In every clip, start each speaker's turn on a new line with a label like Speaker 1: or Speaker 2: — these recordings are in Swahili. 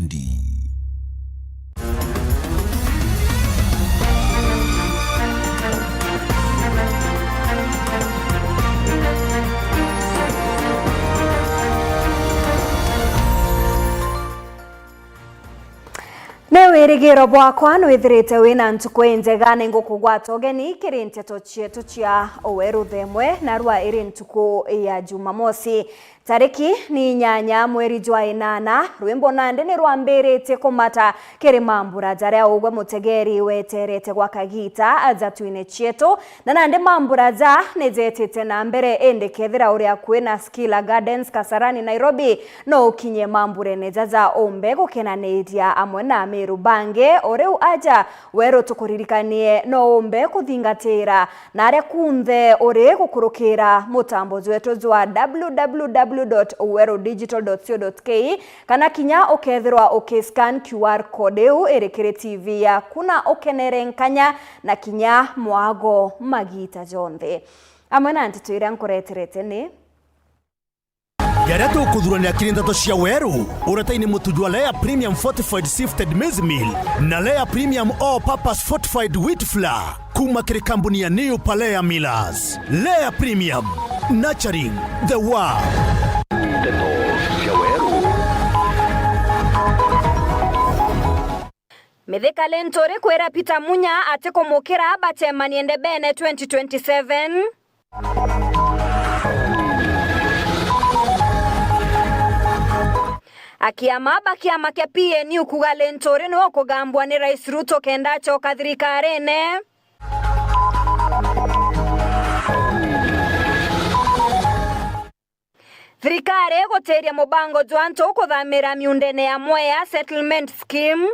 Speaker 1: Nyakundi.
Speaker 2: Newerigiro bwakwa nwithirite wina ntuku njega ningukugwata ugeni kiri nteto cietu cia Oweru themwe narua iri ntuku ya Jumamosi. Tariki ni 8 mweri jwa 8 rwimbo nande ni rwambirite kumata kiri mambura jaria ugwe mutegeri weterete gwa kagita ajatuine cietu na nande mambura ja nejetete na mbere ende kethira uria kwina Skilla Gardens Kasarani Nairobi no ukinye mambure nejaja ombe gukenaniria amwe na Meru bange oreu aja wero tukuririkanie no ombe kuthingatira na aria kunthe uri gukurukira mutambo wetu jwa www.owerodigital.co.ke kana kinya ukethirwa ukiscan QR code eu erekere TV ya kuna ukenerenkanya na kinya mwago magita jonthe amwe na ntitwira nkureterete ni
Speaker 1: Yareto kudhurania kirindato cia Weru uretaini mutujwa Lea Premium Fortified Sifted Maize Meal na Lea Premium All Purpose Fortified Wheat Flour kuma kiri kampuni ya New Palea Millers. Lea Premium, nurturing the world.
Speaker 2: Mithika Lentore kwera Peter Munya ateko mukira batemani ende bene 2027. Akiama kia PNU kuga Lentore no kugambwa ni Rais Ruto kendacho kathirikarene. Thirikari guteria mubango jwanto kuthamira miundene ya Mwea settlement scheme.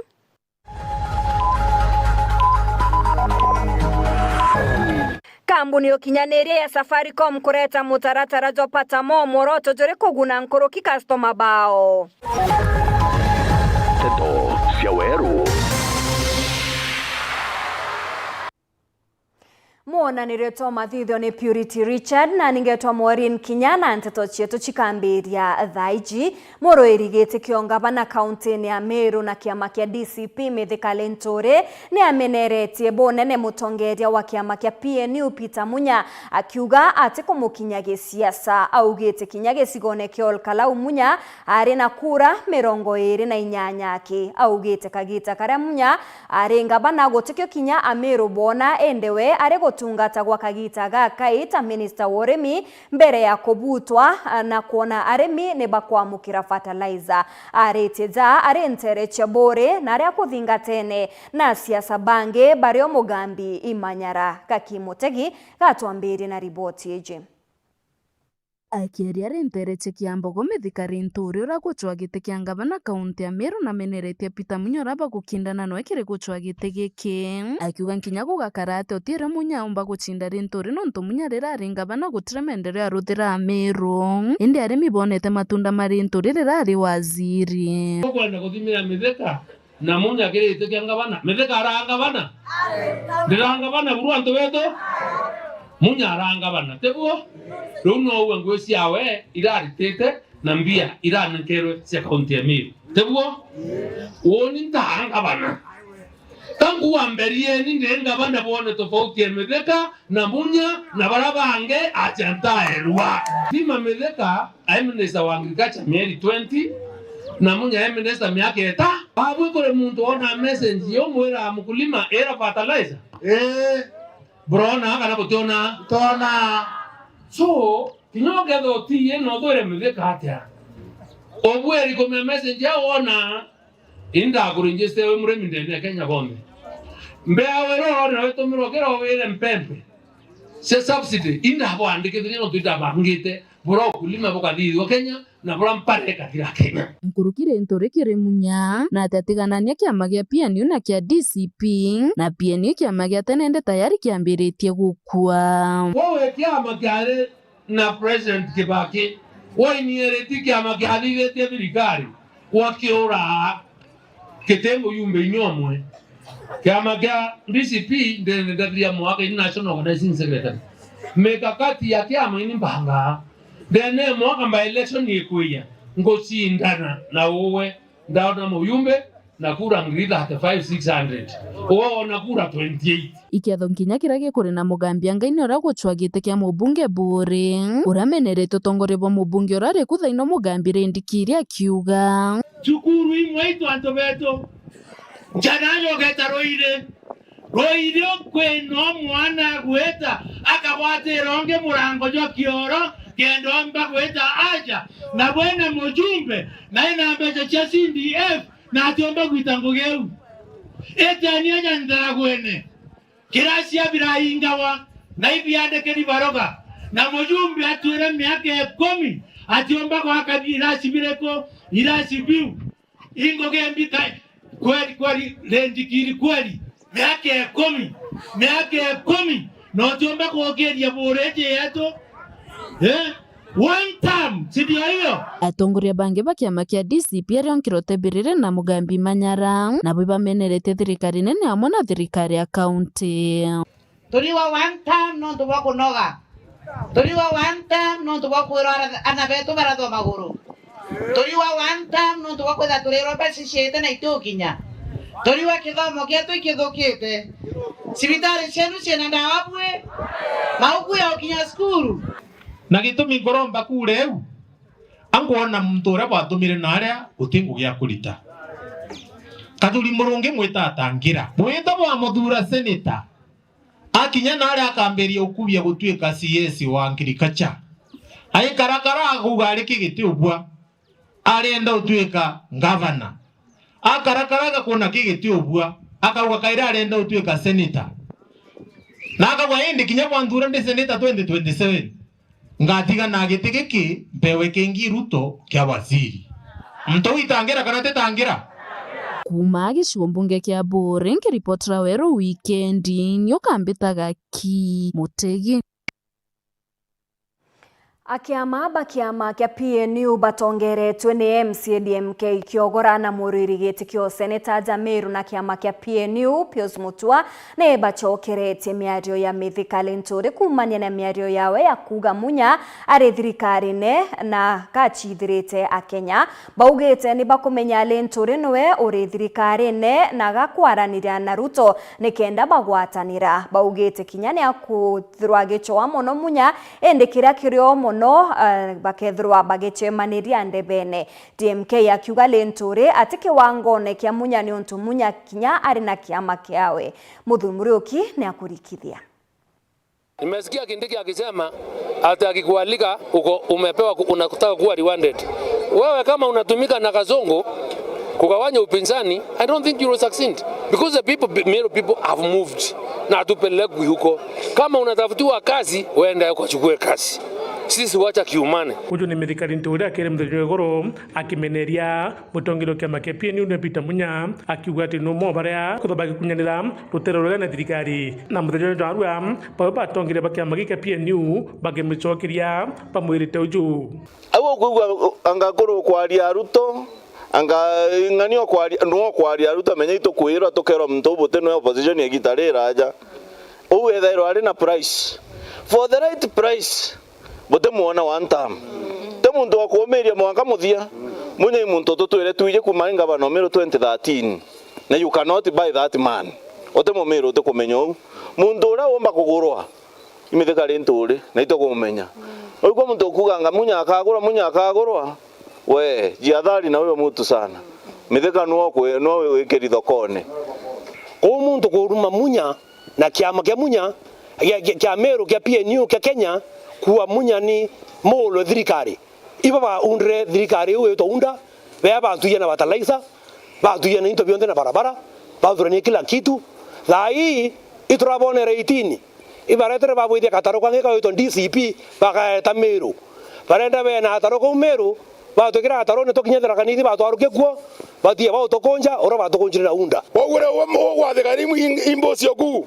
Speaker 2: Kambuni yokinyaneria ya Safaricom kureta mutaratara jopata moroto jore kuguna nkoroki customer bao.
Speaker 3: Teto cia Weru.
Speaker 2: Muona nireto mathithio ni Purity Richard na ningetwa Maureen Kinyana nteto cietu chikambiria thaiji moro irigite kiongavana kaunti ya Meru na kiama kia DCP Mithika Lentore ni ameneretie bonene mutongeria wa kiama kia PNU Peter Munya akiuga ati kumukinyage siasa augite kinyage sigone kiol Kalau Munya ari na kura 28 ki augite kagita karia Munya ari ngavana gotikio kinya Ameru bona endewe ari tungata gwa kagita gaka ita Minister Woremi mbere ya kubutwa na kuona aremi ne bakwamukira fertilizer areteja arentere chabore na ria kuthingatene na siasa bange bario mugambi Imanyara kakimutegi gatwambiri na riboti eje
Speaker 4: Akiaria renterete kiambogo Mithika Lentore ura guchwa gite kia ngavana kaunti ya Meru na meneretie Peter Munya raba gukindana no ekire guchwa gite giki akiuga nkinya gugakara ati otire Munya umba guchinda Lentore no nto Munya rira ari ngavana gutire mendereo aruthira Meru indi arimi bonete matunda ma Lentore rira ari waziri
Speaker 5: kwenda kuthimira Mithika na Munya kirite kia ngavana Mithika arangavana ndirangavana buru antu wetu Munya arangavana teguo runo uwe siawe iraritete na mbia irankerwe cia kaunti ya Meru teguo woni ntangavana tangu amberie ni ngavana bone tofauti ya Mithika na Munya na barabange achantaerwa tima Mithika minister wa agriculture mieri 20 na Munya minister miaka 8 babu kule muntu ona message yo mwera mkulima era fertilizer brona kana kutiona tona so kinyoge thoti ye no dore Mithika atia obweri kome message ya ona inda kurinjeste we muremi ndene Kenya gombe mbea wero na weto mirogero were mpempe se subsidy inda bwandike thino tuita bangite bro kulima bokathithwa Kenya na bro mpare kathira Kenya
Speaker 4: Nkuruki Lentore kiri Munya na atatiganania kiama gia PNU na kia DCP na PNU kiama gia tenende tayari kiambiritie gukua
Speaker 5: wowe kiama kiare na President Kibaki woiniereti kiama kiarithete thirikari wakiura kitengo yumbe inyomwe kiama kia DCP ndendetharia mwaka National Organizing Secretary mikakati ya kiama ini mbanga dene mwaka mba election yikuya ngocindana na uwe ndaona Muyumbe na kura ngirita 35,600 o na kura 28
Speaker 4: ikiatho nkinya kira gikuri na mugambia ngaini ora guchwagite kia mubunge buri uramenerete utongoria bwa mubunge urari kuthaino mugambire ndikiri akiuga
Speaker 5: cukuru imwe itu anto beto njanayo getaroire roire kweno mwana gweta akabwate ronge murango jo kioro kendo amba gweta aja na bwene Mujumbe na ina mbeje cha CDF na atiomba gwitango geu etania nyandara gwene kirasia biraingawa na ibiande keri baroga na Mujumbe atwere miaka 10 atiomba kwa kabira sibireko irasi biu ingo gembita kweli rendikiri kweli miaka 10 no atiomba kwa keria boreje yeto one time sidio hiyo
Speaker 4: atongoria bangi ba kiama kia DCP ario nkirote birire na mugambi Manyara na bwe bamenerete thirikari nene hamwe na thirikari ya county
Speaker 3: turiwa one time no tuwa kunoga turiwa one time no tuwa kwira anabeto barato maguru turiwa one time no tuwa kwira turero basi shete na itokinya turiwa kithomo kietu ikithukite sibitari cienu ciena ndawabwe mauku ya ukinya skuru
Speaker 5: na gitumi ngoromba kure u angona muntu ura batumire naria utingu gya kurita kathuri murungi mwita atangira mwita bwa muthura senator akinya naria akamberia ukubia gutwika CS wa agriculture ai karakara agugari kigiti ubwa arenda utwika governor akarakara kuna kigiti ubwa akauga kaira arenda utwika senator na akagwa indi kinya kwa ndura ndi senator 2027 ngatiga na giti giki mbewe kengi Ruto kia waziri mto itangira kana tetangira
Speaker 4: kuma gicigo mbunge kia Buri nkiripotera weru wikendi nyukambitaga ki Mutegi
Speaker 2: Akiama kia PNU batongeretwe ni MCDMK kiogora na muririgiti kio Senator Jamiru na kiama kia PNU Pius Mutua ne bachokerete miario ya Mithika Linturi kumania na miario yawe ya kuga munya ari thirikari ne na kachithirite akenya baugete ni bakumenya Linturi nwe uri thirikari ne na gakwaraniria na Ruto nikenda bagwatanira baugete kinya ni akuthirwa gichoa mono munya endekira kirio no bakethirwa bagechemaniria ndebene DMK akiuga Linturi ati kiwangone kia munya ni untu munya kinya ari na kiama kiawe Muthumuriuki ni akurikithia.
Speaker 6: Nimesikia Kindiki akisema ati akikualika uko umepewa unakutaka kuwa rewarded. Wewe kama unatumika na Kazongo kugawanya upinzani, I don't think you will succeed because the people have moved na tupelekwi huko. Kama unatafutiwa kazi uende ukachukue kazi. Sisi wacha kiumane.
Speaker 7: Uju ni Mithika Linturi akere muthirio goro akimeneria mutongero kia make PNU ne Peter Munya akiuga ati no mo baria kuthobagi kunyanira rutero rwa na thirikari na muthirio ndarua pa tongere bakia magika PNU bagemichokiria pamwirite uju
Speaker 8: awo kugwa angakoro kwaria Ruto anga nganio kwaria Ruto menya itokwira tokero muntu bote no opposition yegitarira aja uwe thairo ari na price for the right price bote muona one time te muntu akomeria mwaka muthia munye muntu tutwire tuije kumaringa bano mero 2013 na you cannot buy that man ote momero te kumenyo muntu ura omba kugurwa Mithika Linturi na ito kumenya uko muntu kuganga munya akagurwa we jiathari na uyo mutu sana Mithika no wekeri thokone
Speaker 9: ko muntu kuruma munya na kiama kia munya kia Meru kia PNU kia Kenya kuwa munya ni molo thirikari iba ba undre thirikari uwe to unda bea bantu yana batalaisa bantu yana into bionde na barabara bantu ni kila kitu thai iturabone reitini ibaretere babuithia kataro kwangeka to DCP baka Meru barenda be na ataro ko Meru batokira ataro ne tokinyethera kanithi batwaruke kuo batie ba utokonja ora batokonjira unda
Speaker 10: ogure ogwathikari imbo cioku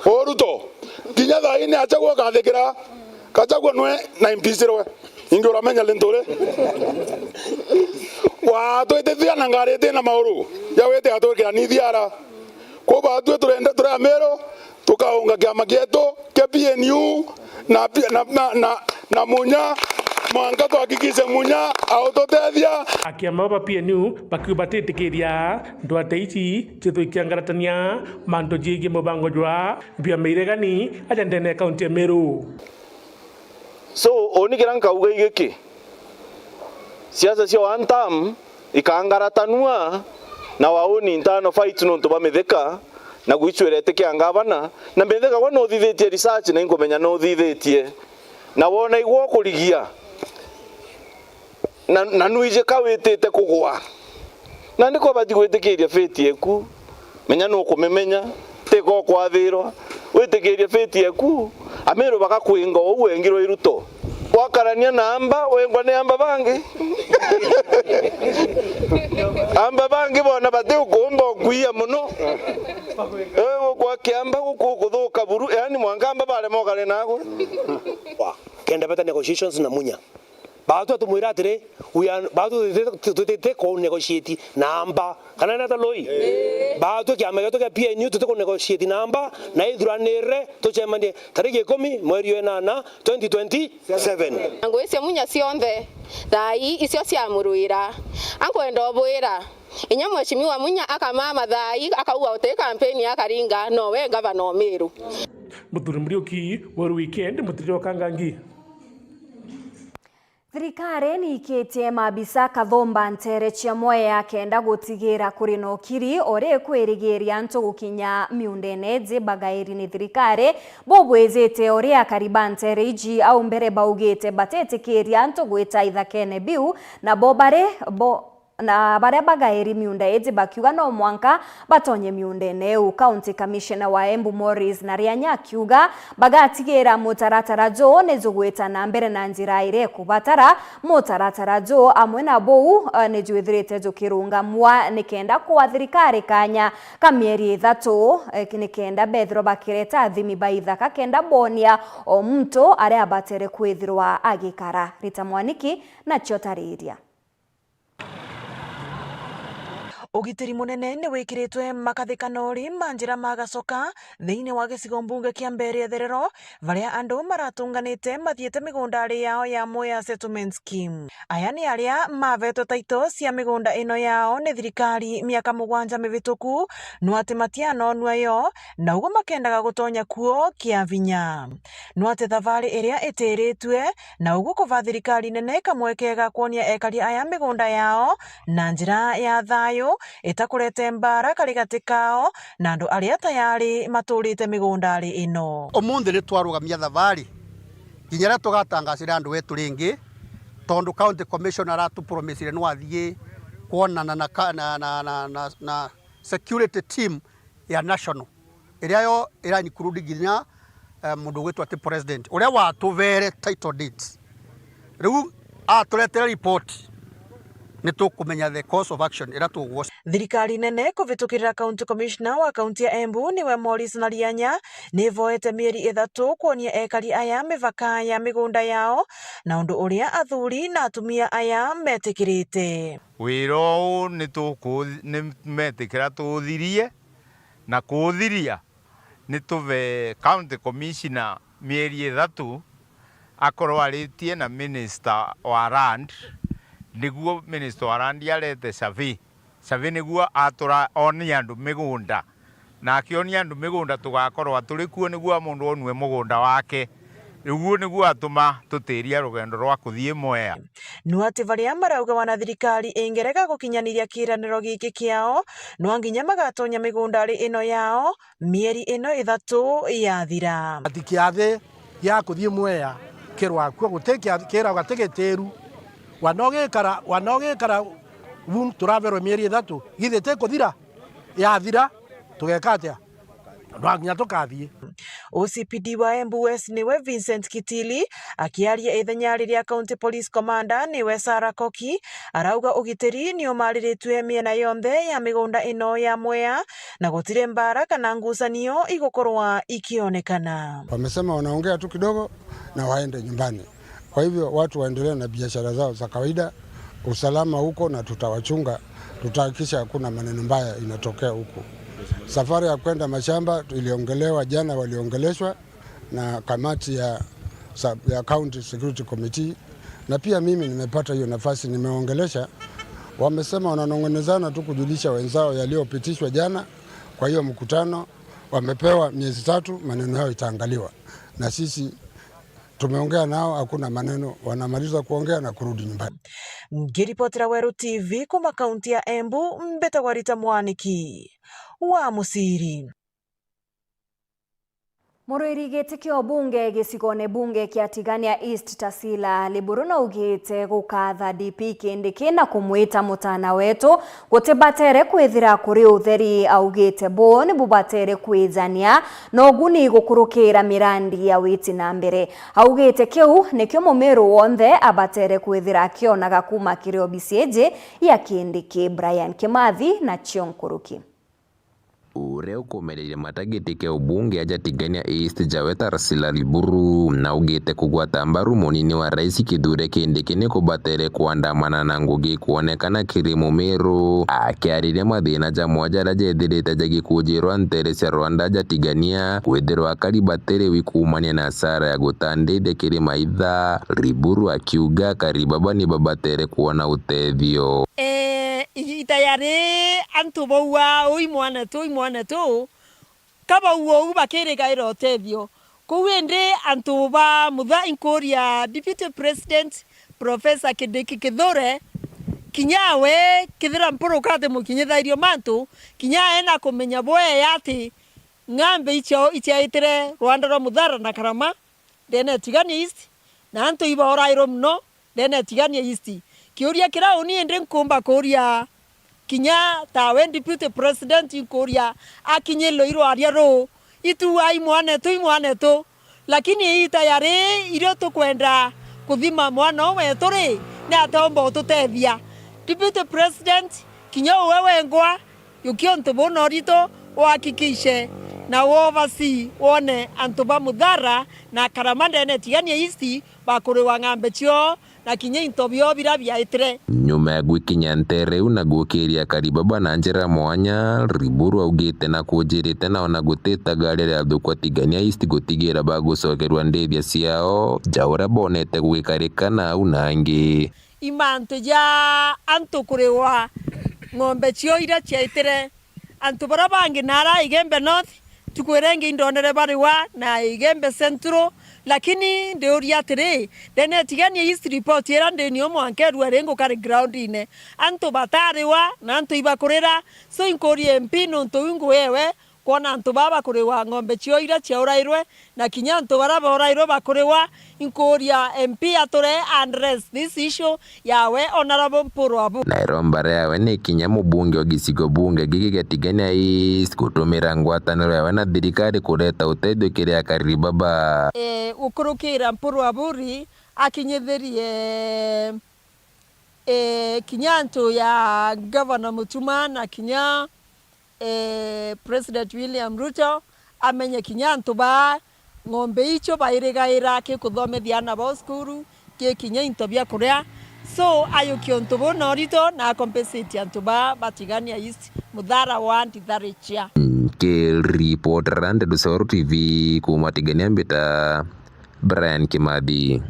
Speaker 10: oruto kinya thai ni achagwo gathikira kachagwo nwe na impisirwe ingi uramenya Linturi wa twetethia na ngarete na mauru ya wete atokira ni thiara ko ba twe turenda tura Meru tukaunga kiama kietu kia PNU na munya mwanka tuhakikishe munya autotethia
Speaker 7: akiama baba PNU bakiubatitikiria ndwate ici cithuikiangaratania mandu jigie mubango jwa bia meiregani ajandene kaunti ya Meru.
Speaker 8: So onigira nkauga igiki siasa cia one term ikangaratanua na waoni ntano fight nonto bametheka na gwicwirete kiangavana na metheka kwa no thithitie research na ingomenya no thithitie na wona igwo kurigia na nuije kawitite kugwa na ndiko bati gwitikiria feti eku menya no kumemenya teko kwathirwa witikiria feti eku Ameru bakakwinga uwengirwo iruto wakarania namba wengwa ne amba bangi amba bangi bona bate ukumba kuia muno kwa kiamba kukuthuka buru yani mwangamba bare mogale nago
Speaker 9: kenda beta negotiations na munya baatu tumwira atire baatu tutete ko negotiate namba kana na taloi baatu kiamega to PNU tutete ko negotiate namba na ithuranire tuchemanie tariki 10 mweri wa 8 2027
Speaker 11: ngo ese munya cionthe thai icio cia muruira ankwenda obwira inya mweshimiwa munya akamama thai akauga uti campaign ya Karinga no we governor Meru
Speaker 7: Muthuri Muriuki waru weekend mutiro kangangi.
Speaker 2: Thirikari ni ikitie mabisa kathomba ntere cia Mwea kenda gutigira kuri no kiri ore kwirigiria ntu gukinya miundene bagairi ni thirikari bobwezete ore akariba ntere iji au mbere baugete batetikiria ntu gwita ithakene biu na bobare na baria bagairi miunda ezi bakiuga no mwanka batonye miundene eu. County Commissioner wa Embu Morris na Rianya akiuga bagatigira mutaratara jo nezugweta na mbere na njira ire kubatara mutaratara jo amwe na bou nejwithirite jukirunga mwa nikenda kwa thirikari kanya kamieri 3 nikenda bethro bakireta thimi baithaka kenda bonia o mto aria abatere kwithirwa agikara. Rita Mwaniki na Chotariria.
Speaker 12: Ugitiri munene ni wikiritwe makathikano manjira magacoka thiini wa gicigo mbunge kia Mbeere Therero varia andu maratunganite mathiete migundari yao ya Mwea Settlement Scheme. Aya ni aria mavetwo taito cia migunda ino yao ni thirikari miaka 7 mivituku no ati matianonua yo na ugo makendaga gutonya kuo kia vinya no ati thavari iria itiritwe na ugo kuva thirikari nene kamwekega kuonia ekari aya migunda yao na njira ya thayo itakurete mbara karigati kao na andu aria tayari maturite migundari ino.
Speaker 13: Omunthe ni twarugamia thavari nginya tugatangacira andu wetu ringi tondu county commissioner atu promisire no athie kuonana na security team ya national iria yo ira include nginya mundu wetu ati president uria watuvere title deeds riu aturetera report nitukumenya the course of action ira tugwo.
Speaker 12: Thirikari nene kuvitukirira county commissioner wa county ya Embu niwe Morris na Rianya nivoete mieri 3 kuonia ekari aya mivaka ya migunda yao na undu uria athuri na atumia aya metikirite.
Speaker 14: Wiro ni metikira tuthirie na kuthiria ni tuve county commissioner mieri 3 akorwo aritie na minister wa land niguo minister wa land yarete survey niguo atura onia andu migunda na akionia andu migunda tugakorwa turi kuo niguo mundu onwe mugunda wake niguo niguo atuma tutiria rugendo rwa kuthie Mwea.
Speaker 12: No ati varia marauga wana thirikari ingerega gukinyaniria kiraniro giki kiao no nginya magatonya migundari ino yao mieri ino 3 yathira.
Speaker 13: Ati kiathe ya kuthie Mwea kirwa kuo gutekia kira gategeteru wanogekara vun turaverwo mieri 3 githete kuthira yathira tugekatia nginya tukathie.
Speaker 12: OCPD wa Embu West niwe Vincent Kitili akiaria ithenya riria county police commander niwe Sarah Koki arauga ugitiri ni umariritwe miena yonthe ya migunda ino ya Mwea na gutire mbara kana ngucanio igukorwa ikionekana.
Speaker 15: Wamesema wanaongea tu kidogo na waende nyumbani. Kwa hivyo watu waendelee na biashara zao za kawaida, usalama huko na tutawachunga, tutahakikisha hakuna maneno mbaya inatokea huko. Safari ya kwenda mashamba iliongelewa jana, waliongeleshwa na kamati ya County Security Committee na pia mimi nimepata hiyo nafasi, nimeongelesha. Wamesema wananong'onezana tu kujulisha wenzao yaliyopitishwa jana. Kwa hiyo mkutano wamepewa miezi 3, maneno yao itaangaliwa, na sisi tumeongea nao, hakuna maneno, wanamaliza kuongea na kurudi nyumbani.
Speaker 12: Ngiripotera Weru TV kuma kaunti ya Embu, Mbetagwa Rita Mwaniki wa Musiri.
Speaker 2: Mũrũĩri gĩtĩ kĩa bunge gĩcigo-inĩ bunge kĩa Tigania East Tasila Liburu naugĩte gũkatha DP Kindiki na kũmwĩta mũtana wetu gũtibatere kwĩthira kũrĩ ũtheri. Augĩte bo nĩ bubatere kwĩzania na ũguni gũkũrũkĩra mirandi ya wĩti na mbere. Augĩte kĩu nĩkĩo mũmĩrũ wonthe abatere kwĩthira akĩonaga kuma kĩrĩ obicĩnjĩ ya Kindiki. Brian Kimathi na Chion Kuruki.
Speaker 16: Ure ukomereire matagiti ke ubunge aja Tigania East Jaweta Tasila Liburu na ugite kugwata mbaru munini wa Rais Kithure Kindiki ni kubatere kuandamana na Ngugi kuonekana kiri mumiru akiarire mathina jamwe jarajethirite jagikujirwa ntere cia Rwanda ja Tigania kwithirwa karibatere wikumania na hasara ya gutandithia kiri maitha. Liburu akiuga karibaba ni babatere kuona utethio
Speaker 17: itayari antu bowa oi mwana tu kaba uo bakere gairo tebio kuwende antu ba mudha inkoria Deputy President Professor Kindiki Kithure kinyawe kithira mporo kate mukinyithairio mantu kinya ena kumenya boye yati ngambe icho ichaitire Rwanda ro muthara na karama dene Tigania East na antu iba orairo mno dene Tigania East kiuria kira uni ende nkumba kuria kinya tawe Deputy President inkoria akinye loiro ariaro itu ai mwane tu lakini itayari irio tukwenda kuthima mwana wetu ri na atombo tutethia Deputy President kinya wewe ngwa yukio ntubono rito wakikishe na wovasi wone antuba muthara na karamanda ne Tigania East bakuri wa ng'ambe cio na kinya intobio birabia itire
Speaker 16: nyuma ya gwikinya ntere una gukiria karibaba na njira mwanya. Liburu augite na kujirite na ona gutita gari ya thukwa Tigania East gutigira bagucokerwa ndethia ciao jaura bonete gwikarikana au nangi
Speaker 17: imantu ja antu kuriwa ng'ombe cio ira ciaitire antu bara bangi nara Igembe North tukwerenge indonere bariwa na Igembe Central lakini ndio atire dene Tigania East report era ndenio mwankeru arengo kari ground ine antu batariwa na antu ibakurira so inkori MP nonto wingu wewe kona antu baba kuriwa ng'ombe cio ira ciaurairwe na kinya antu baraba orairwe bakuriwa inkoria MP atore address this issue yawe honorable Mpuru Abu
Speaker 16: Nairomba yawe ni kinya mubunge wa gicigo bunge gigi gya Tigania East gutumira ngwataniro yawe na thirikari kureta uteithio kiria karibaba
Speaker 17: ukurukira Mpuru Aburi akinyithirie kinyanto ya Governor Mutuma na kinya President William Ruto amenye kinyanto ba ng'ombe icho bairigaira ke kuthomethia na bo skuru ke kinya intobia kuria so ayo kionto bono rito na compensate antu ba Tigania East muthara wa nditharichia
Speaker 16: ke report rande do Soru TV kuma Tigania Mbita Brian Kimathi.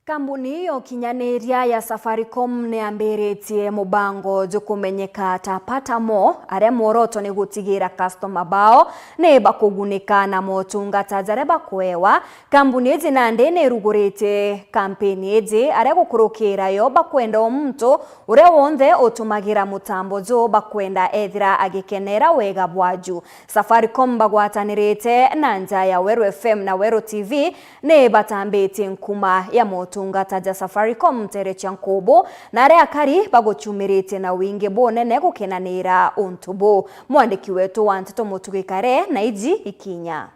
Speaker 2: Kambuni yo kinyanĩria ya Safaricom nĩ ambĩrĩtie mũbango jukumenyeka ta pata mo aria muoroto nĩ gũtigĩra customer bao nĩ bakũgunĩka na motungata jaria bakwewa. Kambuni ĩngĩ nandĩ nĩ rugũrĩte kampeni ĩngĩ aria gũkũrũkĩra yo bakwenda omuntu ũrĩa wonthe ũtũmagĩra mũtambo jo bakwenda ethira agĩkenera wega bwaju. Safaricom bagwatanĩrĩte na nja ya Weru FM na Weru TV nĩ batambĩtie nkuma ya motungata ja Safaricom tere chankobo na aria kari bagochumirite na wingi bonene gukenanira untubo. Mwandiki wetu wa Nteto Mutugikare na iji ikinya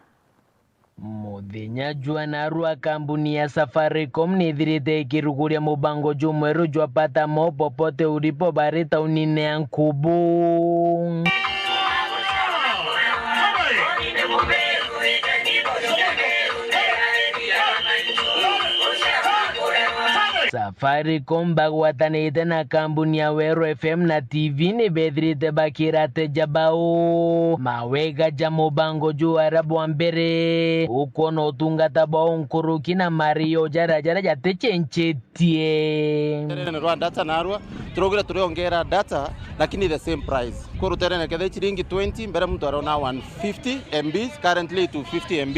Speaker 18: muthenya jwanarua kambuni ya Safaricom nithirite ikiruguria mubango jumweru jwa pata mo popote ulipo bari taunine ya Nkubu. Safaricom bagwatanite na kampuni ya Wero FM na TV ni bethirite bakirate jabao mawega jamo bango juu arabu wa mbere uko no tungata bao nkuruki na Mario jara jatechenchetie
Speaker 19: Rwa data narwa turogera turiongera data lakini the same price kuru terene kede chiringi 20 mbere mtu arona 150 MB currently to 50 MB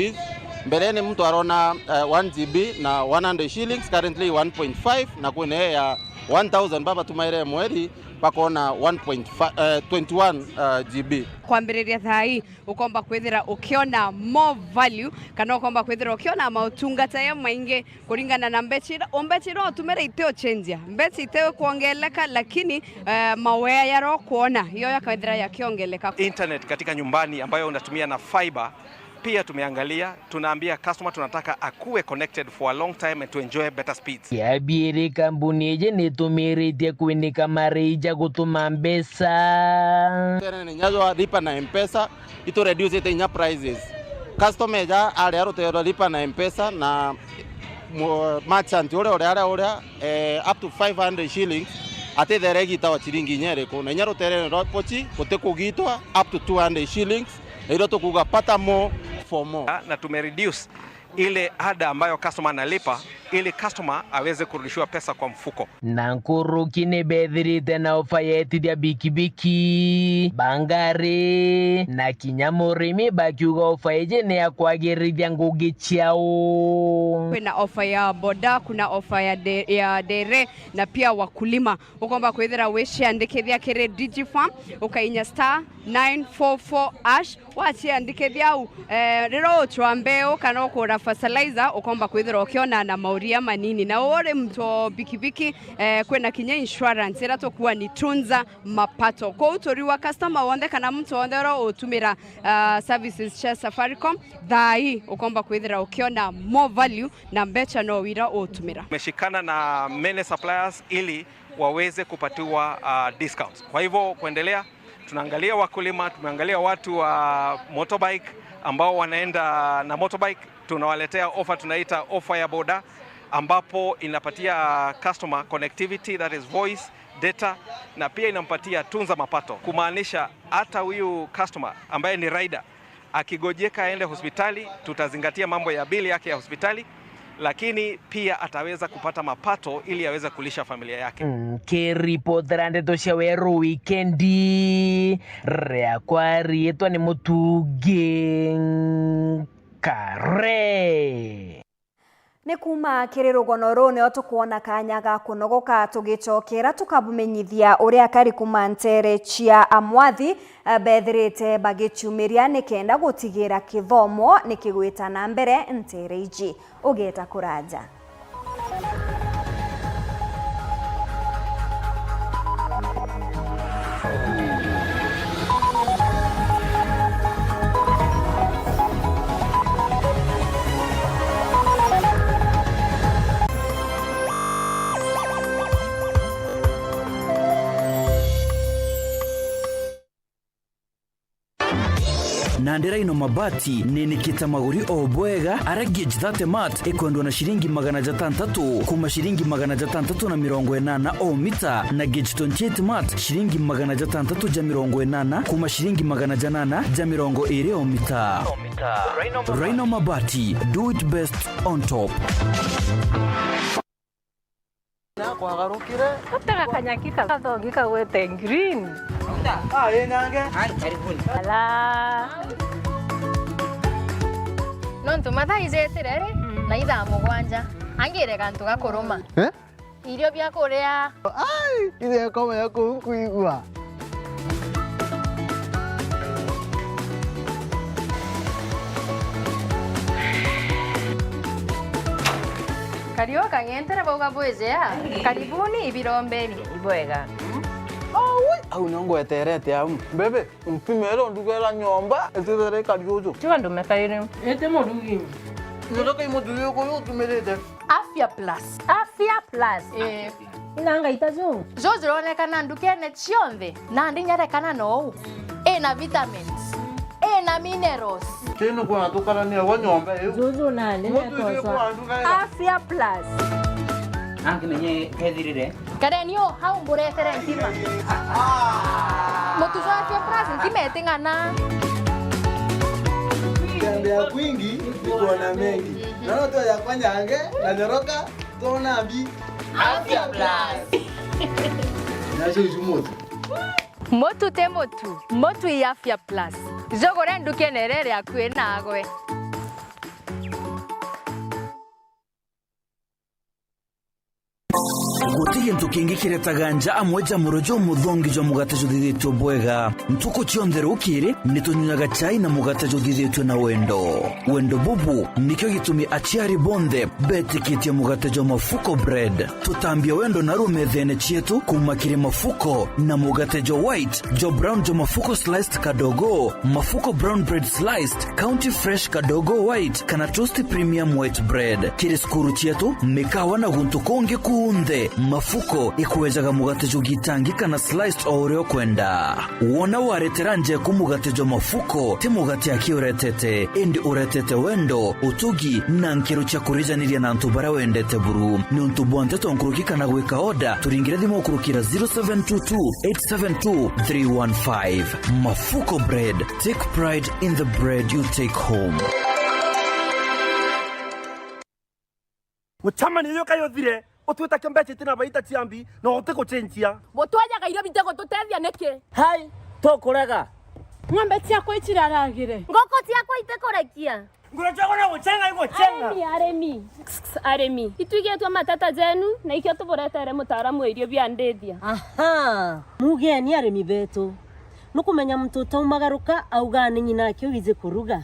Speaker 19: mbeleni mtu arona 1 GB na 100 shillings currently 1.5 na kune ya 1000 baba tumaire mweri bakona 1.21 GB
Speaker 20: kwambiriria thai ukomba kwithira ukiona more value kana ukomba kwithira ukiona mautungata ya mainge kuringana na mbechira ombechira otumere iteo change mbechi iteo kuongeleka lakini mawea yaro kuona hiyo yakaithira yakiongeleka.
Speaker 21: Internet katika nyumbani ambayo unatumia na fiber pia tumeangalia, tunaambia customer tunataka akuwe connected for a long time and to enjoy better speeds.
Speaker 18: Ya biere kampuni je netumiritie kuinika marija gutuma mbesa.
Speaker 19: Tene nyazo lipa na M-Pesa ito reduce ite nya prices. Customer ja ale aro te lipa na M-Pesa na merchant ore up to 500 shillings ate deregi tawa chiringi nyere ko na nyaro tere ro pochi kote kugitwa up to 200 shillings ilo to kugapata more for more.
Speaker 21: Na tumereduce ile ada ambayo customer analipa ili customer aweze kurudishiwa pesa kwa mfuko.
Speaker 18: Nankuru kine bethirite na ofayeti dia bikibiki bangare na kinyamurimi bakiuga ofayeje ne akwagirithia ngugi chiao.
Speaker 20: Kuna ofa ya boda, kuna ofa ya dere na pia wakulima ukomba kwithira weshi andikithia kire Digifarm ukainya *944# wachi andikithia rero chwambeo kana ukora fertilizer ukomba kwithira ukiona na mauria manini na ore mto bikibiki kwena kinya insurance era tokuwa ni tunza mapato kwa utori wa customer wonde kana mtu ondero utumira services cha Safaricom thai ukomba kwithira ukiona more value na mbecha no wira utumira.
Speaker 21: Tumeshikana na many suppliers ili waweze kupatiwa discounts. Kwa hivyo kuendelea tunaangalia wakulima, tumeangalia watu wa motorbike ambao wanaenda na motorbike, tunawaletea offer tunaita offer ya boda ambapo inapatia customer connectivity, that is voice, data na pia inampatia tunza mapato, kumaanisha hata huyu customer ambaye ni rider akigojeka aende hospitali tutazingatia mambo ya bili yake ya hospitali, lakini pia ataweza kupata mapato ili aweze kulisha familia yake.
Speaker 18: Kiripotrande tosha Wero weekendi rea kwari etwa ni mutuge kare
Speaker 2: Nĩ kuma kĩrĩrũgano rũu nĩo tũkuona kanya ga kũnogoka tũgĩcokera tũkabumenyithia ũrĩa kari kuma ntere cia amwathi bethirĩte bagĩchumĩria nĩkenda gũtigĩra kĩthomo nĩkĩgwĩta na mbere ntere iji ũgĩta kũranja.
Speaker 22: Nandera ino mabati nenikita maguri obwega ara gauge 30 mat ekwendwa na shilingi 600 kuma shilingi 680 o mita na gauge 28 mat shilingi 680 kuma shilingi 820 o mita. Rhino mabati, do it best on top.
Speaker 23: Na kwa garukire utaka kanyakika kathongika gwete green yenyange ala nontu mathaizetere na itha mugwanja angire kantu gakuruma irio bya kuria
Speaker 24: ile kama yako kuigwa
Speaker 23: Kario kang'entere bauga bwezea karibuni ibirombeni ibwega
Speaker 24: au nongo eterete au bebe mpimero ndugela nyomba etere kariozo
Speaker 23: tiwa ndumekarire ete modugi
Speaker 24: ndoka imodugi ko yotumerete
Speaker 23: Afya Plus inanga itazo zozironekana ndukene cionthe na ndinyarekana no ena vitamins ena minerals
Speaker 24: teno kwa tukana ni wa nyomba
Speaker 23: zuzu na nene tosa Afya Plus
Speaker 1: Anki nenye kethirire.
Speaker 23: Karenio hau mburetere ntima. Mutuzo afya plus ntima etingana.
Speaker 24: Tembea kwingi ni kuona mengi. Naona tu ya kwanza ange na nyoroka tuona bi
Speaker 23: Afya plus.
Speaker 24: Nasho jumoto.
Speaker 23: Motu te motu. Motu ya afya plus. Jogore nduke nerere akwe nagwe.
Speaker 22: Gutigi ntukingi kiretaganja amweja murojo muthongi jo mugate juthithitio bwega ntuko chionthero ukiri nitunyunaga chai na mugate juthithitio na wendo bubu nikyo gitumi achiari bonde betikitie mugate jo mafuko bread tutambia wendo na rumethene chietu kumakire mafuko na mugate jo white jo brown jo mafuko sliced kadogo mafuko brown bread sliced county fresh kadogo white kana toasty premium white bread kiri skuru chietu mikawa na guntu konge kuunde mafuko ikuwejaga mugate jo gitangika na sliced oreo kwenda wona waretera nje ku mugate jo mafuko ti mugate akiuretete indi uretete wendo utugi na nkiro cha kurijaniria na ntubara wendete buru ni ntubonte tonkurukika na gwika oda turingire thimo kurukira 0722872315 mafuko bread take pride in the bread you take home.
Speaker 3: Muchama niyo kayothire otweta kembeche tina baita tiambi no oteko chenchia
Speaker 23: Mutwaja gairo bitego tutethia neke.
Speaker 3: hai tokorega
Speaker 23: Ng'ombe ciakwa itiraragire. Ngoko ciakwa itekorekia.
Speaker 3: Ngurachagona guchenga iguchenga.
Speaker 23: Aremi. Ituigetwa matata jenu na ikio tuburetere mutaaramu irio bia ndethia.
Speaker 4: Aha. Mugeni aremi betu. Nukumenya mtoto umagaruka auga ni nyina akio wize kuruga.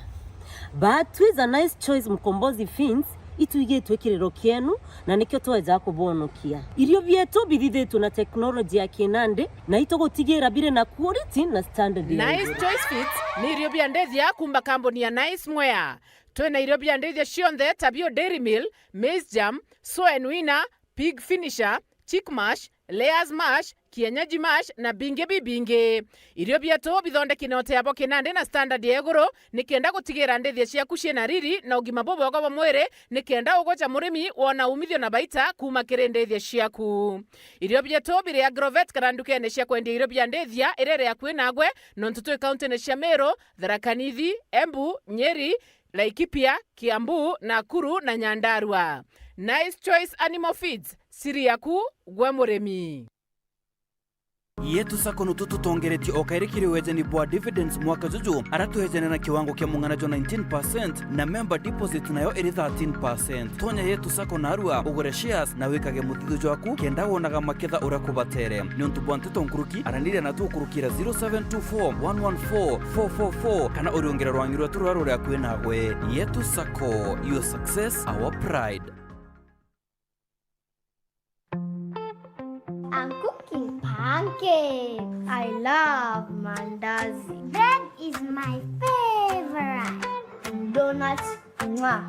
Speaker 4: But with a nice choice mkombozi fins ituigetwe kirero kienu na nikyo tweza kubonokia. Irio bietu bithithitu na teknolojia ya kinande na itogotigira bire na quality na standard.
Speaker 5: Nice choice fits ni irio bia ndethia kumba kambuni ya Nice Mwea. Twena irio bia ndethia cionthe tabio Dairy Mill, Maize Jam, Soen Winner, Pig Finisher, Chick Mash, Layers Mash, Kienyeji Mash na binge bibinge. Irio bietu bithondeki na oteabo kinande na standard ya iguru nikenda gutigira ndethia ciaku ciena riri na ugima bwega bwa mwiri nikenda ugocha murimi wona umithio na baita kuma kiri ndethia ciaku. Irio bietu bire Agrovet kana ndukene cia kwendia irio bia ndethia irere ya kwinagwe no ntutwe county ne cia Meru, Tharaka Nithi, Embu, Nyeri, Laikipia, Kiambu, Nakuru na Nyandarua. Nice Choice Animal Feeds, siri yaku gwe murimi.
Speaker 22: Yetu sako nututu tongereti okairikiri wejeni bwa dividends mwaka juju aratu hejene na kiwango kia munganajo 19% na member deposit nayo eri 13%. Tonya yetu sako na arua ugure shares na wikage muthidu jwaku kenda wonaga maketha urakubatere. Nyontu bwante tonkuruki aranire na tukurukira 0724114444 kana oriongera rwangirwa turarore akwena gwe. Yetu sako, your success, our pride.
Speaker 25: I'm cooking pancakes. I love mandazi. Bread is my favorite. Donuts, mwah.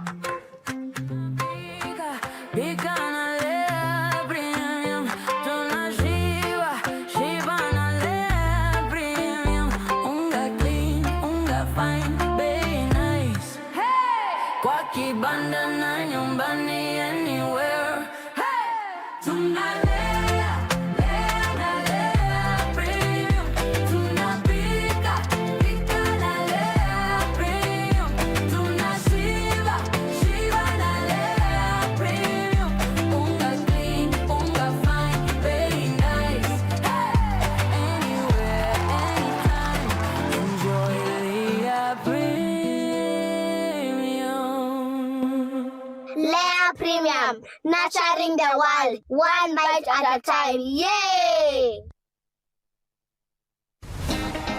Speaker 25: Nurturing the world, one bite at a time. Yay!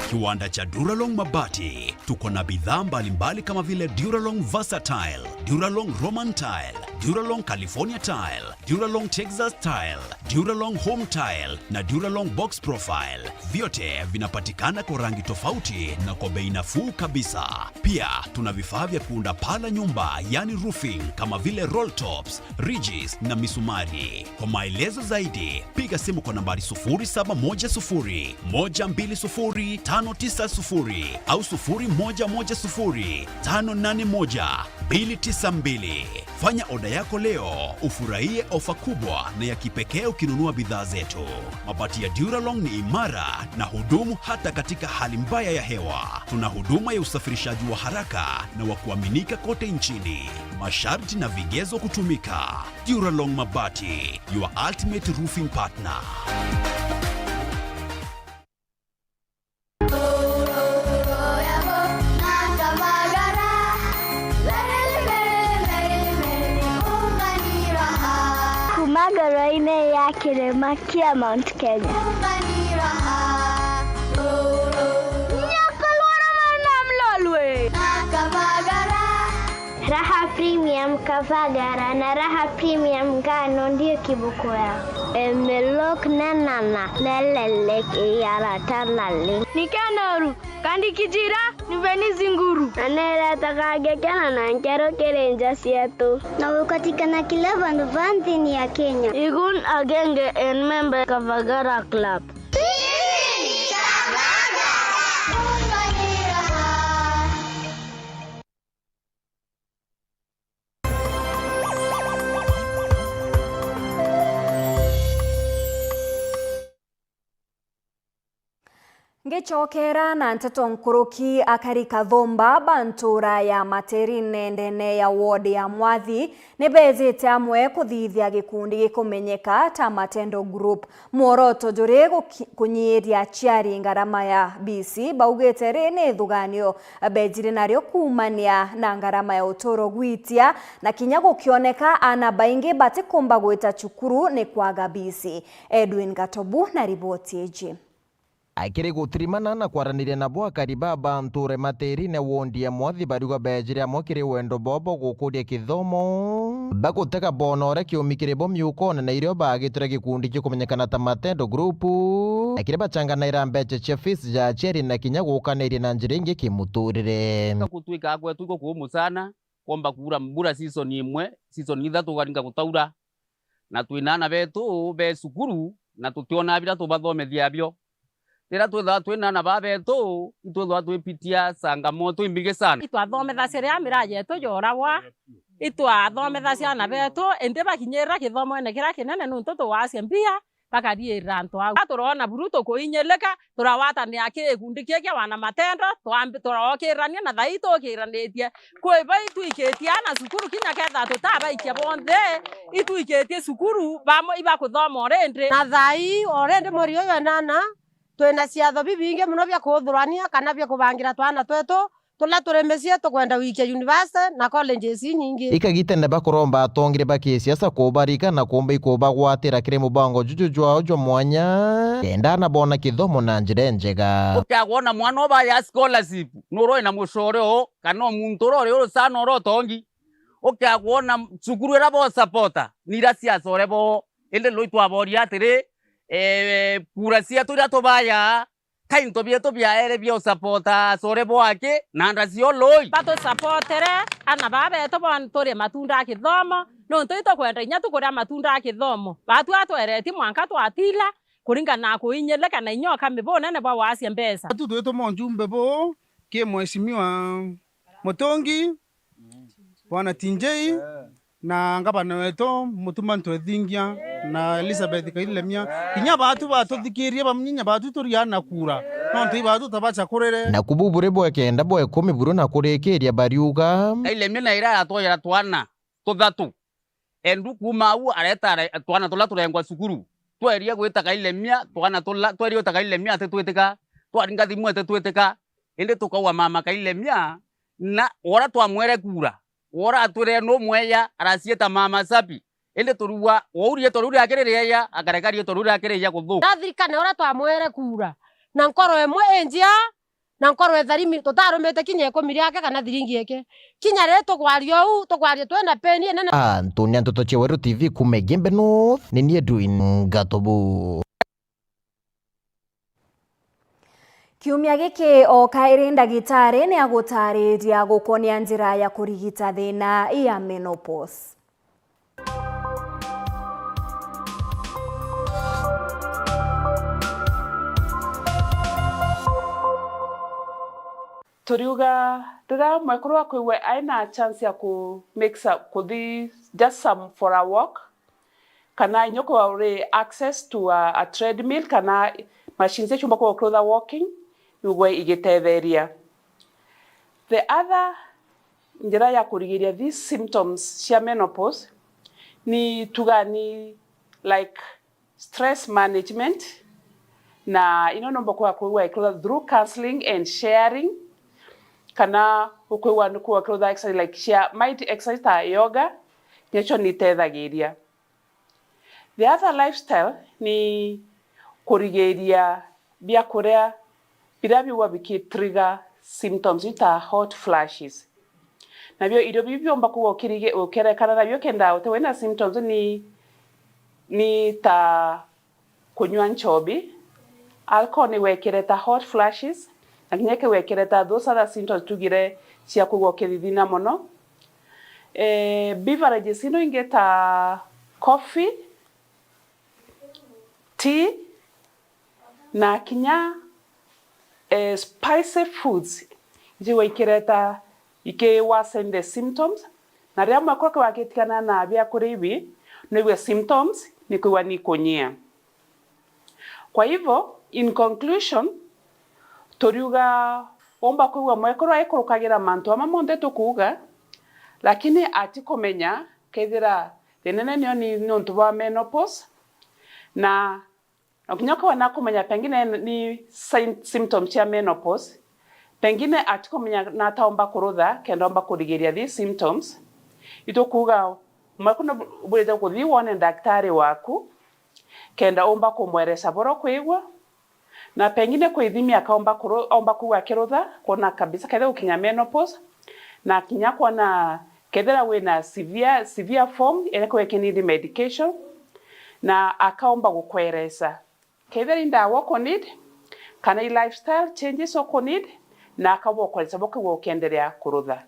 Speaker 26: Kiwanda cha Duralong Mabati tuko na bidhaa mbalimbali kama vile Duralong Versatile, Duralong Roman Tile, Duralong California Tile, Duralong Texas Tile, Duralong Home Tile na Duralong Box Profile. Vyote vinapatikana kwa rangi tofauti na kwa bei nafuu kabisa. Pia tuna vifaa vya kuunda paa la nyumba yani roofing kama vile roll tops, ridges na misumari. Kwa maelezo zaidi piga simu kwa nambari 0710 120 590 au 0110 581 292. Fanya oda yako leo ufurahie ofa kubwa na ya kipekee ukinunua bidhaa zetu. Mabati ya Duralong ni imara na hudumu hata katika hali mbaya ya hewa. Tuna huduma ya usafirishaji wa haraka na wa kuaminika kote nchini. Masharti na vigezo kutumika. Duralong Mabati, your ultimate roofing partner.
Speaker 25: Magaraine ya kilima kia Mount Kenya. Raha Premium Kavagara na Raha Premium Ngano ndio kibuku yao. Emelok nanana lelelek yara tanali. Nikanoru kandi kijira niveni zinguru. Anela takagekana na nkero kerenja sietu. Na ukatikana kila bandu vantini ya Kenya. Igun agenge en member Kavagara Club.
Speaker 2: Ngechokera na nteto nkuruki akarika thomba bantura ya Materine ndene ya wodi ya Mwathi nebezete amwe kuthithia gikundi gikumenyeka ta Matendo Group muoroto juri kunyiria chiari ngarama ya BC baugete rene thuganio bejire nario kumania na ngarama ya utoro gwitia na kinya gukioneka ana baingi batikumba gwita chukuru ni kwaga BC. Edwin Gatobu na ripoti eji.
Speaker 1: Akiri gutirimana na kwaranire na bwa kariba banture Materine wondi ya Mwathi baruga bejire amokire wendo bobo gukuria kithomo baguteka bonore kiumikire bomyuko na irio bagiture gikundi kikumenyekana ta Matendo Group akire bachangana irambeche chefis ja cheri na kinya gukanire na njiringi kimuturire
Speaker 6: gutwika gwetu iko kumusana komba kura mbura season imwe season ithatu garinga gutaura na twinana betu be sukuru na tutiona bira tubathomethia byo tira twetha twinana babetu itwetha twipitia sangamoto imbige sana
Speaker 4: itwathometha ciria miraje yetu yoragwa itwathometha ciana betu ende bakinyira kithomo ene kira kinene nuntu twacia mbia bakariira antu au turona buruto kuinyeleka turawatania gikundi kieke wana Matendo turokirania na thai tukiranitie kwiba itwiketie na cukuru kinya ketha tutabaikia bonthe itwiketie cukuru bamo iba kuthoma orende
Speaker 8: na thai orende muri uyu nana twena ciatho bibinge muno bya kuthurania kana bya kubangira twana twetu tula turemesie tukwenda wikia university na colleges nyingi
Speaker 1: ikagitende bakuromba atongire bakisiasa kubarika na kumba ikuba gwatira kire mubango jujujwa jo mwanya kenda na bona kithomo na njire njega
Speaker 6: ukagona mwana oba ya scholarship nuro ina mushore o kana muntu rore sana ro tongi ukagona cukuru era bo supporta nira siasa orebo ende loitwa aboria atire pura cia turia tubaya kainto bieto biaere bio supporta sorebo ake na ndasio loi
Speaker 4: bato supportere ana babeto bontoria matunda kithomo no ntoito kwenda inya tukuria matunda kithomo batu atwereti mwanka twatila kuringana kuinyeleka na inyoka mibona ne bwa asia mbesa
Speaker 9: batu tweto monjumbe bo ke mheshimiwa Mutongi bwana Tinjei na ngabana weto mutuma ntwethingia na Elizabeth Kailemia kinya batu batuthikirie bamnyinya batu turiana kura no nti batu tabacha kurere
Speaker 1: na kububure bwa kenda bwa 10 buru na kurekeria bariuga
Speaker 6: Kailemia na ira atoyera twana tuthatu endu kuma u areta twana tula turengwa cukuru tweria gwita Kailemia twana tula tweria ta Kailemia ate tweteka twaringa thimu ate tweteka ende tukawa mama Kailemia na ora twamwere kura ora atwire no mweya arasieta mama sapi ende turuwa ourie toruri akirereya akarekari toruri akireya kuthu
Speaker 8: ndathirikane ora twamwere kura na nkoro emwe enjia na nkoro etharimi tutarumete kinya 10 yake kana thiringi yake kinya reto kwario u tukwario twena peni nene
Speaker 1: Antonia Ntoto Cheweru TV kumegembe North ni Edwin Gatobu.
Speaker 2: Kiumia giki o kairi ndagitari ni agutariria gukonia njira ya kurigita thina ya menopause.
Speaker 7: turiuga rira mwekuru akwiwe aina chance ya ku make kuthi just some for a walk kana inyoko already access to a treadmill kana machines chumba kwa clother walking nugwe igitetheria. The other njira ya kurigiria these symptoms cia menopause ni tugani like stress management na inonomba kwa kuwa through counseling and sharing kana ukwiwa nukuwa clother exercise like share might exercise ta yoga nyecho ni tethagiria. The other lifestyle ni kurigiria bia kurea birabi wa biki trigger symptoms ita hot flashes. Nabyo ido bibyo mbakuwa kirige ukerekana nabyo kenda utewena symptoms ni ta kunywa nchobi, alcohol ni wekereta hot flashes, akinyeke wekereta those other symptoms tugire cia kugwa kirithina mono. Beverages ino ingeta coffee, tea na kinya spicy foods jiwe ikireta ike worsen the symptoms na ria mwako kwa kitikana na bia kuribi niwe symptoms ni kuwa ni konyia. Kwa hivyo in conclusion toriuga omba kuwa mweko aikurukagira mantu amamonde tukuga lakini atikomenya kethira denene nyo ni nontu wa menopause na okinyoko wana kumenya pengine ni symptoms ya menopause pengine atikomenya na taomba kurutha kenda omba kurigiria these symptoms itokuga mwakuna buleta kuthi wone daktari waku kenda omba kumweresa boro kwigwa na pengine kwithimia akaomba kuwa kirutha kuona kabisa kethe ukinya menopause na kinya kuona kethera wina severe form eleko need medication na akaomba gukweresa kethera indawa konid kana lifestyle changes okonid na akabokoresa boke gokenderea kurutha.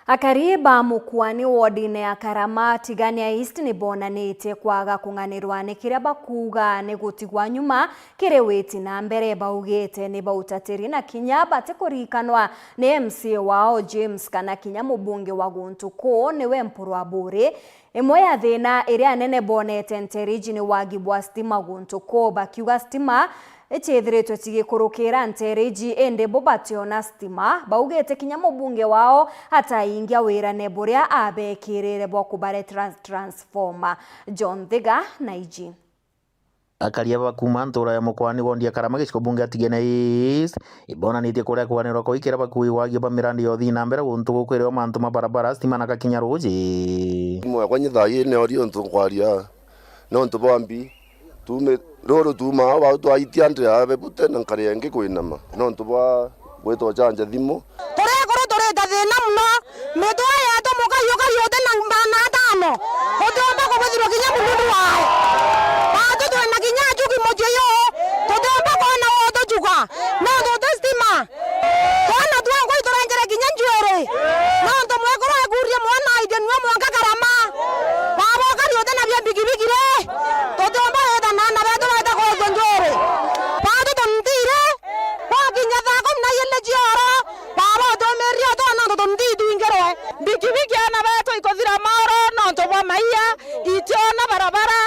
Speaker 2: Akariba mukwani wodine ya Karama Tigania East ni bonanite kwaga kunganirwa ni kiria bakuga ni gutigwa nyuma kire weti na mbere baugete ni bautatiri na kinya bate kurikanwa ni MC wao James kana kinya mubunge wa Guntuko ni we mpurwa bure imwe ya thina iria nene bonete nteriji ni wagibwa stima Guntuko bakiuga stima echethretwe tigikurukira ntereji ende bobationa stima baugete kinya mubunge wao hata ingia wira ne buria abekirire bwa kubare transformer. John Thiga Naiji
Speaker 10: akaria bakuma ntura ya mukwani gondia Karama giciko bunge Tigania East ibonanite kuria kwanirwa ko ikira bakui wagio bamirandi yothi na mbere guntu gukwireo mantu mabarabara stima na kakinya ruji
Speaker 11: mwe kwa nyithaye ne ori ontu kwaria no ntu bambi tume roro tuma wa tu aitia ndra be pute na karenge kwinama no ntu bwa gweto chanja thimu
Speaker 8: tore koro tore tathina muno meto ya to muka yoka yote na mbana tano otomba ko bethiro kinya mundu wao bato to na kinya chuki moje yo totomba ko na oto chuka no to stima kana tu ngo itoranjera kinya njwere no to mwekoro akuria mwana ide nwa mwanka Karama babo kari yote na bia bigibigi re totomba eda na beto bata ko njwere bato to ndire kwa kinya thako na yele jioro babo to meria to na to ndidu ingero bigibigi na beto ikothira maoro no to bwa maia itiona barabara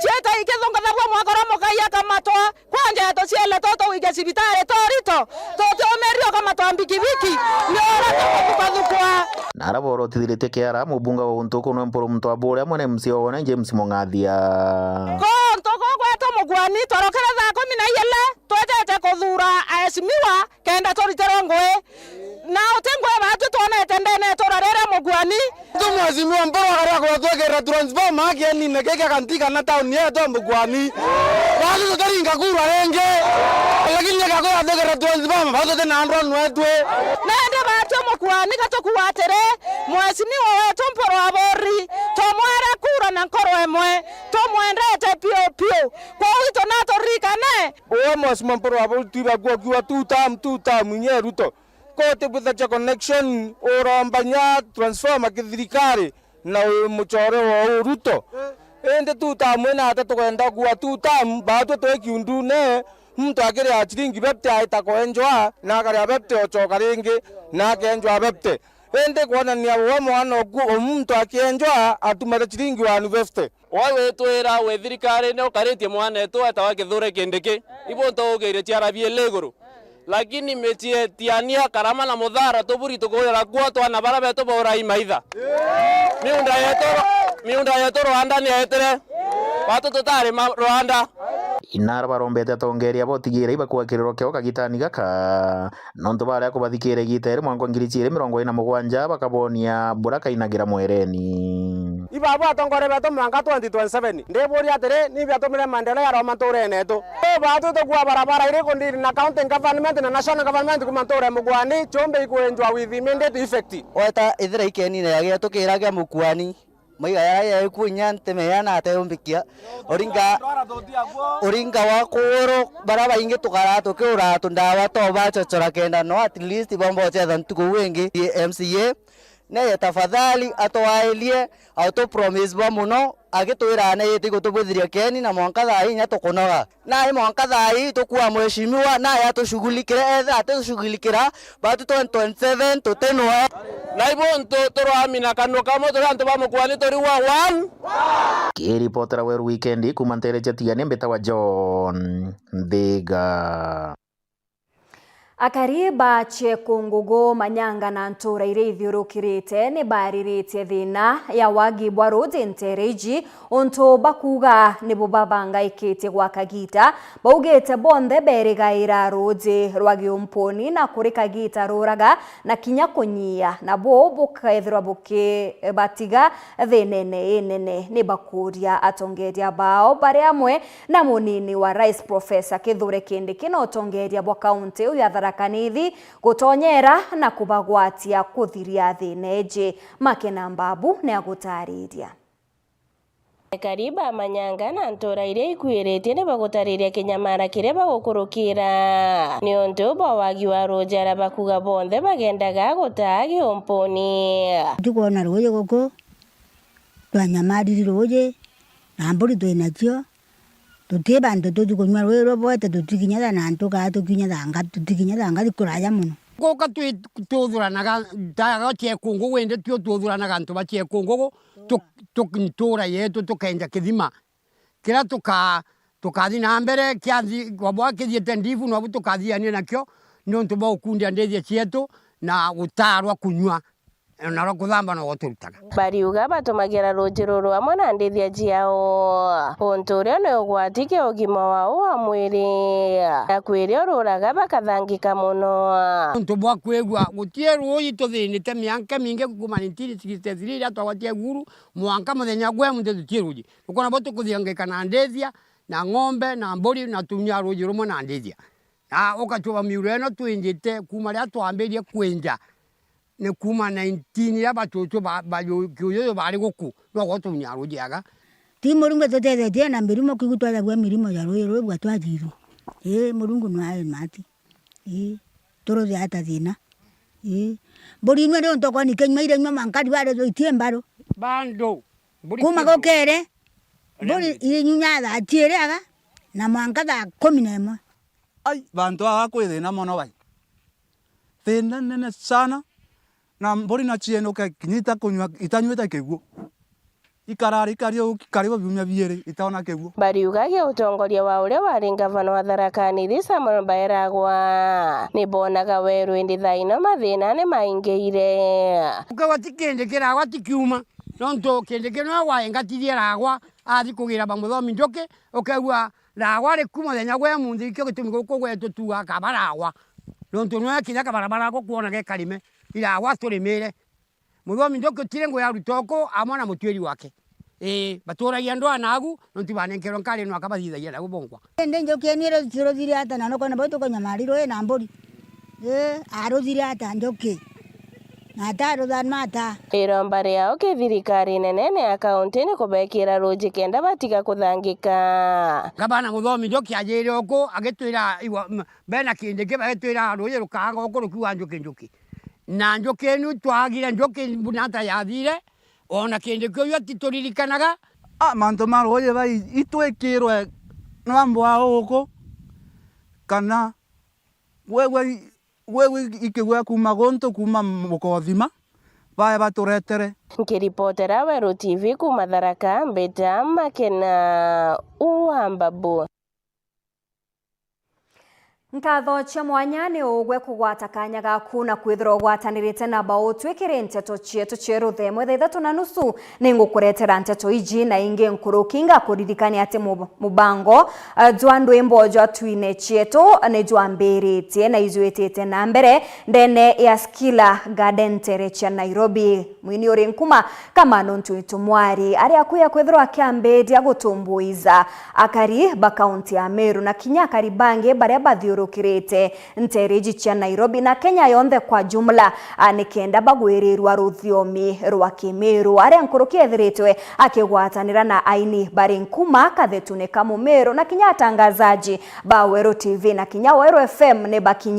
Speaker 8: cheta ikethonga thabo mwakoro mukaiya kamatwa kwanja to ciele toto wige cibitare torito to meria kamatwa bigibigi ni ora kukathukwa
Speaker 10: naraboro tithirite kiara mubunga wa Guntuko no mporo mtu abure amwe MC wone James Mungathia
Speaker 8: ko gweto mugwani torokere thako mina yele twetete kuthura aesimiwa kenda toritero ngoe na utengwe batu tonete ndene torarere mugwani
Speaker 11: tumwazimiwa mporo ara kwa twekera transformer akieni nekeke kantika na town yeto mugwani bali tutaringa kura renge lakini nyaka twekera transformer batu tena andro nwetwe
Speaker 8: nende batu mugwani gatokuwatere mwazimiwa wetu mporo abori tomwara kura na nkoro emwe tomwendete pio pio kwa wito nato rikane
Speaker 11: oya mwazimiwa mporo abori tuba kwa kiwa tutam nye ruto kote butha connection orombanya transformer kithirikari na muchore wa Ruto ende tutamwe na ata tukwenda kuwa tutam bato twekiundu ne mtu akire achiringi bepte aitakoenjwa na kare bepte ochoka ringi na kenjwa bepte ende kuona ni abo mwana omuntu akienjwa atumara chiringi wa 50
Speaker 12: wawe twira we thirikari no karitie mwana etu atawa kithure kindiki ibo ntogire chiara bie leguru lakini metie tiania karama na mudhara toburi tukoyera kwa twana bara beto bora imaitha miunda yetu Rwanda ni etere watu tutari Rwanda
Speaker 10: inara barombete atongeria botigire ibakwa kiriro kyo kagitani gaka nonto bare kubathikire gitere mwango ngirichire 47 bakabonia buraka inagira mwereni
Speaker 11: ibabu atongore beto mwanga 2027 ndebori atere ni byatomire mandela ya Roma toreneto batu to kwa barabara ile kondiri na county government na national government kumantore mugwani chombe ikuenjwa with immediate effect
Speaker 13: ota ithira ikeni na yage tukira gya mukwani maiga ya kunyante meyana ateyombikia oringa wa koro baraba inge tukara tukiura tundawa to bachora kenda no at least bombo cha than tuko wengi MCA ne tafadhali atoailie auto promise bo muno agitwira na yeti gutubuthiria keni na mwanka thai nya tukunoga na mwanka thai tukua mheshimiwa na ya tushughulikire etha atushughulikira batu 2027 tutenwa
Speaker 12: na ibonto torwamina kanu kamo toranto bamukwani tori wa 1
Speaker 10: kiripotera weru weekend kumantere chetiania mbeta wa John Ndega
Speaker 2: akariba chekungugo manyanga na ntura ire ithiurukirite ni bariritie thina ya wagi bwa road entereji onto bakuga ni bubabanga ikite gwa kagita baugete bonde berigaira road rwagi umponi na kuri kagita ruraga na kinya kunyia na bo bukaithirwa buke batiga thinene inene ni bakuria atongeria bao bari amwe na munini wa Rais Professor Kithure Kindiki no tongeria bwa county ya kanithi gutonyera na kubagwatia kuthiria thineje Makena Mbabu ne agutariria
Speaker 14: kariba manyanga na ntora ire ikwirete ne bagutariria kinyamara kire bagukurukira ni onto bawagi wa rojara bakuga bonde bagendaga gutagi omponi
Speaker 15: tukona roje goko twanyamariri roje namburi twinakio tutiba ndo tukunywa rwero bote tutikinya na ntoka tukinya danga tutikinya danga dikuraya muno
Speaker 16: goka tuthuranaga daga tie kungu wende tio tuthuranaga nto ba tie kungu tukintura yetu tukenja kithima kira tukathi na mbere kiathi gwabwa kithiete ndivu no tukathiania nakio no nto ba ukundia ndethia cietu na gutarwa kunywa na rokuthamba no goturutaga
Speaker 14: bariuga batumagira rujiro amwe na ndethia ciao ontoria no gwatike ogima wao wa mwiri na kwirio ruraga bakathangika muno
Speaker 16: nto bwa kwegwa gutie ruyi tuthinite mianka mingi kuma 1963 atwatie guru mwanka muthenya gwe munte tutie ruyi ukona botu kuthiangika na ndethia na ng'ombe na mburi na tumia ruyi rumwe na ndethia na ukachuba miureno twinjite kuma ria twambirie kwenja ne kuma 19 ya batoto bayo bari goku no goto nyaro jaga
Speaker 15: ti murungu tete na mirimo kigutwala gwa mirimo ya royo bwa twajiro murungu no ayo mati toro ya tazina bori nwe ndo ntoko ni kenywa ile nywa mankadi wale zo itiembaro
Speaker 16: bando
Speaker 15: kuma gokere bori ile nyanya da tiere aga na mankada 11
Speaker 24: ai bantu akwithina mono bai thina nene sana na mbori na chieno ka kinyita kunywa itanyweta keguo ikarari kario karibo bimya biere itaona keguo
Speaker 14: bariuga ge utongoria wa ule wari ngavana wa Tharaka Nithi Samuel Bairagwa ni bonaga weru indi thaino mathina ni maingeire
Speaker 16: ukawa tikende kiragwa tikiuma nonto kende kino wa engatirie ragwa athi kugira bamuthomi ndoke ukagwa ragwa ri kuma thenya gwe munthi kyo gitumi guko gwetu tuwa kabaragwa nonto no kinya kabarabara go kuona ge karime ila watu rimire muthomi ndoke tirengo ya rutoko amwana mutweri wake batura yando anagu nonti banenkero nkale no akabathitha yera gubongwa
Speaker 15: ende njoke nire ziro ziri ata na noko na boto konya mariro na mbori arothire ata njoke Nataro dan mata.
Speaker 14: Iromba riao kithirikari nene ya kaunti ni kubekira ruji kenda batiga kuthangika.
Speaker 16: Gabana guthomithio kianjire uko agitwira bena kindike bagitwira ruji rukanga uko rukiwa njuki na njuki enu twagire njuki bunata yathire ona kindike uyu atituririkanaga
Speaker 24: manto ma ruji bai itwikirwe nambo uko kana wewe ikigwa kuma gonto kuma mukothima bae baturetere.
Speaker 14: Nkiripotera Weru TV kuma Tharaka Mbeta Makena Uambabu.
Speaker 2: Nkatho cia mwanya ni ugwe kugwata kanya gaku na kwithira ugwatanirite na bao twikire nteto cietu cieru themwe thaa 3:30 ni ngukuretera nteto iji na ingi nkurukinga kuririkania ati mubango jwandu imbojo twine cietu ni jwambiritie na ijuitite na mbere ndene ya Skila Garden Terrace ya Nairobi. Mwini uri nkuma kama nontu mwari ari akuya kwithira akiambedia gutumbuiza akari ba kaunti ya Meru na kinya Karibange baria bathiurukirite ntereji cia Nairobi na Kenya yonthe kwa jumla anikenda bagwirirwa ruthiomi rwa Kimeru aria nkuruki ethiritwe akigwatanira na aini bari nkuma kathetune kamumeru na kinya atangazaji ba Weru TV na kinya Weru FM ne bakinya